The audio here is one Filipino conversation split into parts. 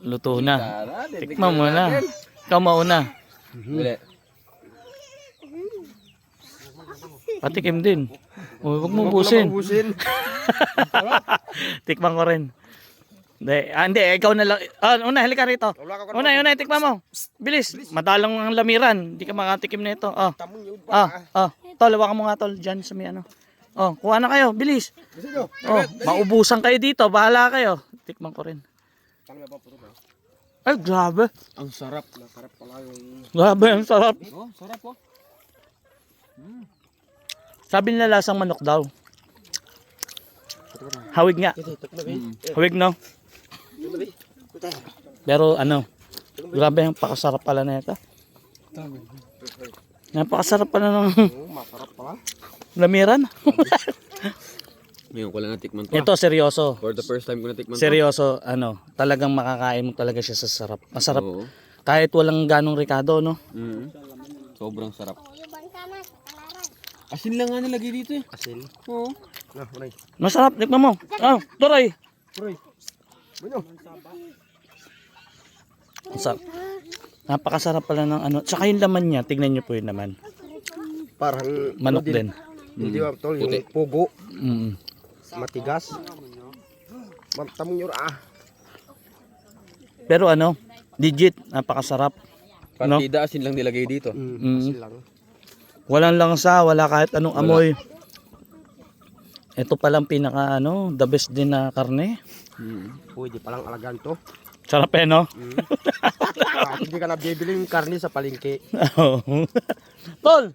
Luto na. Tikman mo na. Ikaw mauna. Dali. Patikim din. Huwag mo ubusin. Tikman ko rin. Hindi, ikaw na lang. Una, halika rito. Una, tikman mo. Bilis. Madalang ang lamiran. Hindi ka makatikim na ito. Tol, hawakan mo nga tol. Diyan sa may ano. Kuha na kayo. Bilis. Maubusan kayo dito. Bahala kayo. Tikman ko rin. Ay, grabe. Ang sarap. Masarap pala yung... Grabe, ang sarap. Sarap po. Sabi nila lasang manok daw. Hawig nga. Hawig, no? Pero ano, grabe ang pakasarap pala na ito. Napakasarap pala ng Masarap pala. lamiran. Ngayon ko lang natikman to. Ito, seryoso. For the first time ko natikman to. Seryoso, ano, talagang makakain mo talaga siya sa sarap. Masarap. Oo. Kahit walang ganong Ricardo, no? Sobrang sarap. Asin lang nga nilagay dito eh. Asin. Oo. Masarap, tikman mo. Turay. Masarap. Napakasarap pala ng ano. Tsaka yung laman niya, tignan niyo po yun naman. Parang Manok din. Hindi ba tol, yung pugo, Mm. matigas. Tamong yun Pero ano, legit, napakasarap. No? Partida asin lang nilagay dito. Asin lang. Walang langsa, wala kahit anong amoy. Ito palang pinaka ano, the best din na karne. Pwede palang alagaan to. Sarap eh, no? Kahit hindi ka na bibili yung karne sa palengke. Tol!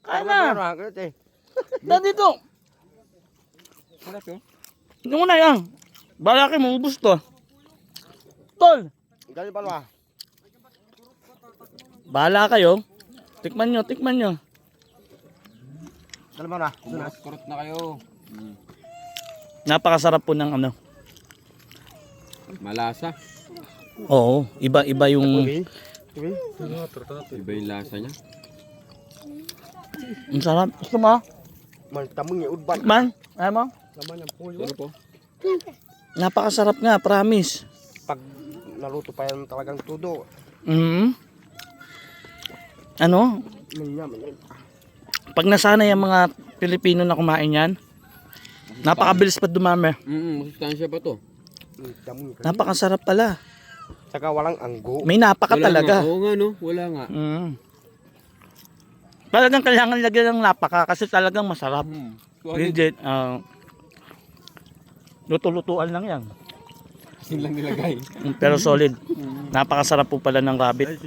Kaya na! Dito! Sarap yun. Yung una yan. Balaki mo, ubus to. Tol! Ganyan ba ba? Bahala kayo. Tikman nyo. Dalawa na. Kurot na kayo. Napakasarap po ng ano. Malasa. Oo, iba yung... Iba yung lasa niya. Ang sarap. Gusto mo? Tamong yung udban. Man, ayaw mo? Naman yung puyo. Sarap po. Napakasarap nga, promise. Pag naluto pa yan talagang tudo. Ano? Pag nasanay ang mga Pilipino na kumain yan, napakabilis pa dumami. Masustansya pa to. Napakasarap pala. Saka walang anggo. May napaka talaga. Oo nga no, wala nga. Talagang kailangan lagyan ng napaka kasi talagang masarap. Solid. Legit. Luto-lutuan lang yan. Asin lang nilagay. Pero solid. Napakasarap po pala ng rabbit.